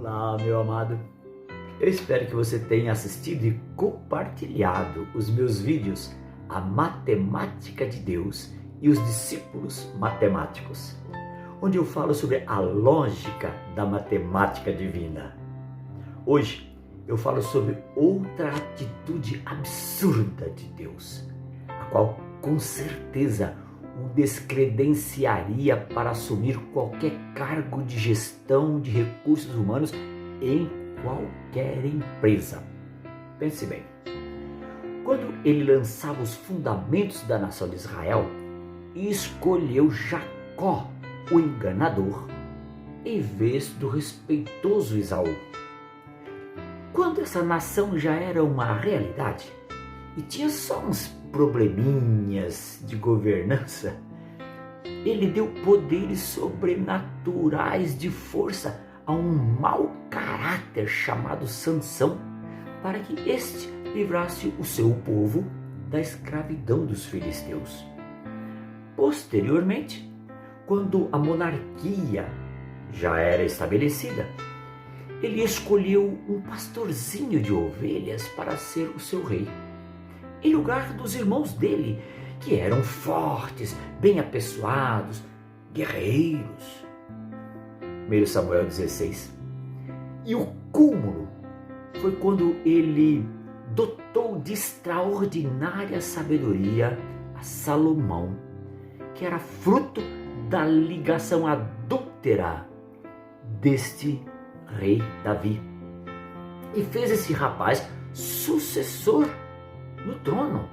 Olá, meu amado. Eu espero que você tenha assistido e compartilhado os meus vídeos A Matemática de Deus e os Discípulos Matemáticos, onde eu falo sobre a lógica da matemática divina. Hoje eu falo sobre outra atitude absurda de Deus, a qual com certeza o descredenciaria para assumir qualquer cargo de gestão de recursos humanos em qualquer empresa. Pense bem, quando ele lançava os fundamentos da nação de Israel, escolheu Jacó, o enganador, em vez do respeitoso Esaú. Quando essa nação já era uma realidade e tinha só uns probleminhas de governança, ele deu poderes sobrenaturais de força a um mau caráter chamado Sansão, para que este livrasse o seu povo da escravidão dos filisteus. Posteriormente, quando a monarquia já era estabelecida, ele escolheu um pastorzinho de ovelhas para ser o seu rei, em lugar dos irmãos dele, que eram fortes, bem apessoados, guerreiros. 1 Samuel 16. E o cúmulo foi quando ele dotou de extraordinária sabedoria a Salomão, que era fruto da ligação adúltera deste rei Davi, e fez esse rapaz sucessor no trono.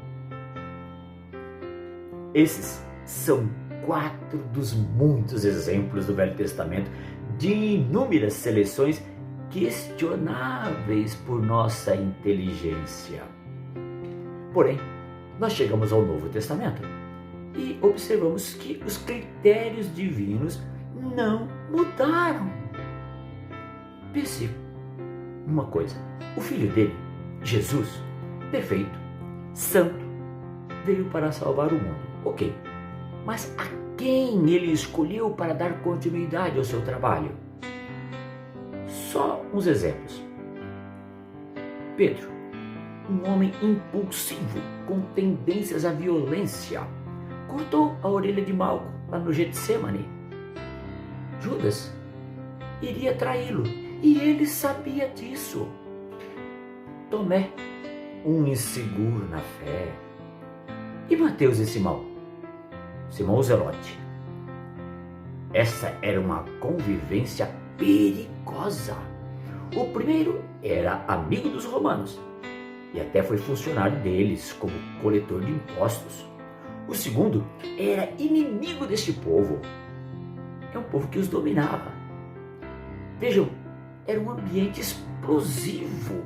Esses são 4 dos muitos exemplos do Velho Testamento de inúmeras seleções questionáveis por nossa inteligência. Porém, nós chegamos ao Novo Testamento e observamos que os critérios divinos não mudaram. Pense uma coisa: o filho dele, Jesus, perfeito, santo, veio para salvar o mundo. Ok, mas a quem ele escolheu para dar continuidade ao seu trabalho? Só uns exemplos. Pedro, um homem impulsivo, com tendências à violência, cortou a orelha de Malco lá no Getsemane. Judas iria traí-lo e ele sabia disso. Tomé, um inseguro na fé. E Mateus e Simão o Zelote. Essa era uma convivência perigosa. O primeiro era amigo dos romanos e até foi funcionário deles como coletor de impostos. O segundo era inimigo deste povo. É um povo que os dominava. Vejam, era um ambiente explosivo.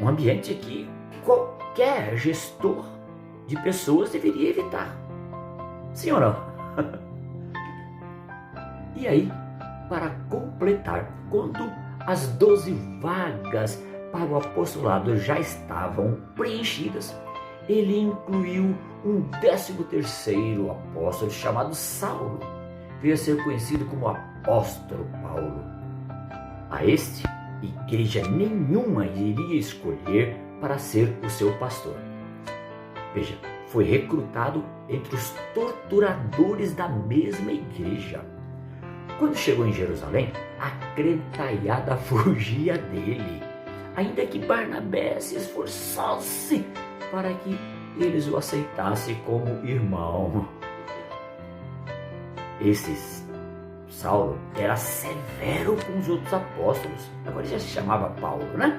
Um ambiente que qualquer gestor de pessoas deveria evitar. Sim ou não? E aí, para completar, quando as 12 vagas para o apostolado já estavam preenchidas, ele incluiu um 13º apóstolo chamado Saulo, veio a ser conhecido como apóstolo Paulo. A este, igreja nenhuma iria escolher para ser o seu pastor. Veja, foi recrutado entre os torturadores da mesma igreja. Quando chegou em Jerusalém, a crentaiada fugia dele, ainda que Barnabé se esforçasse para que eles o aceitassem como irmão. Saulo era severo com os outros apóstolos, agora já se chamava Paulo, né?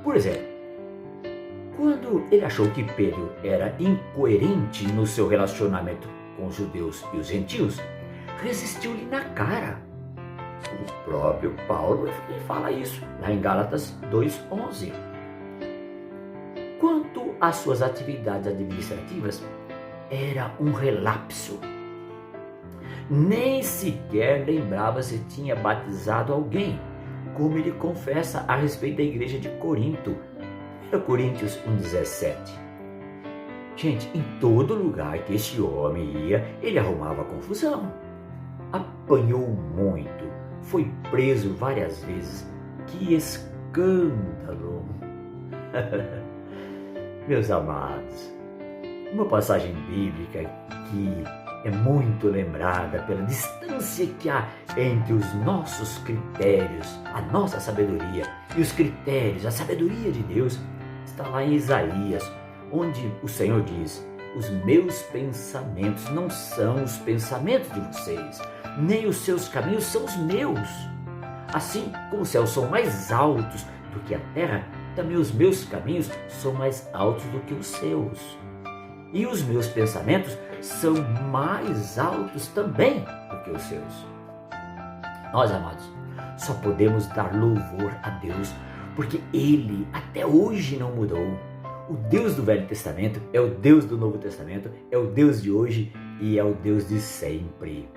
Por exemplo, quando ele achou que Pedro era incoerente no seu relacionamento com os judeus e os gentios, resistiu-lhe na cara. O próprio Paulo fala isso lá em Gálatas 2:11. Quanto às suas atividades administrativas, era um relapso. Nem sequer lembrava se tinha batizado alguém, como ele confessa a respeito da igreja de Corinto. 1 Coríntios 1:17. Gente, em todo lugar que este homem ia, ele arrumava confusão. A apanhou muito, foi preso várias vezes. Que escândalo! Meus amados, uma passagem bíblica que é muito lembrada pela distância que há entre os nossos critérios, a nossa sabedoria e os critérios, a sabedoria de Deus, está lá em Isaías, onde o Senhor diz: os meus pensamentos não são os pensamentos de vocês, nem os seus caminhos são os meus. Assim como os céus são mais altos do que a terra, também os meus caminhos são mais altos do que os seus. E os meus pensamentos são mais altos também do que os seus. Nós, amados, só podemos dar louvor a Deus porque Ele até hoje não mudou. O Deus do Velho Testamento é o Deus do Novo Testamento, é o Deus de hoje e é o Deus de sempre.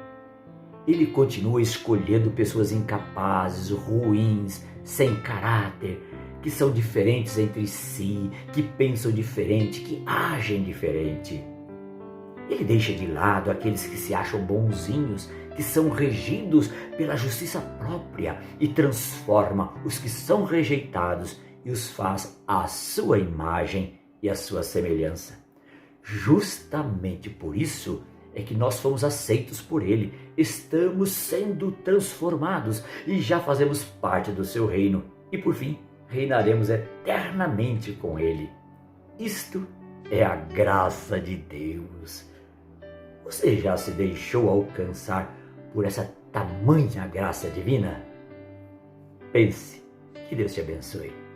Ele continua escolhendo pessoas incapazes, ruins, sem caráter, que são diferentes entre si, que pensam diferente, que agem diferente. Ele deixa de lado aqueles que se acham bonzinhos, que são regidos pela justiça própria, e transforma os que são rejeitados e os faz à sua imagem e à sua semelhança. Justamente por isso é que nós fomos aceitos por Ele, estamos sendo transformados e já fazemos parte do seu reino e, por fim, reinaremos eternamente com Ele. Isto é a graça de Deus. Você já se deixou alcançar por essa tamanha graça divina? Pense, que Deus te abençoe.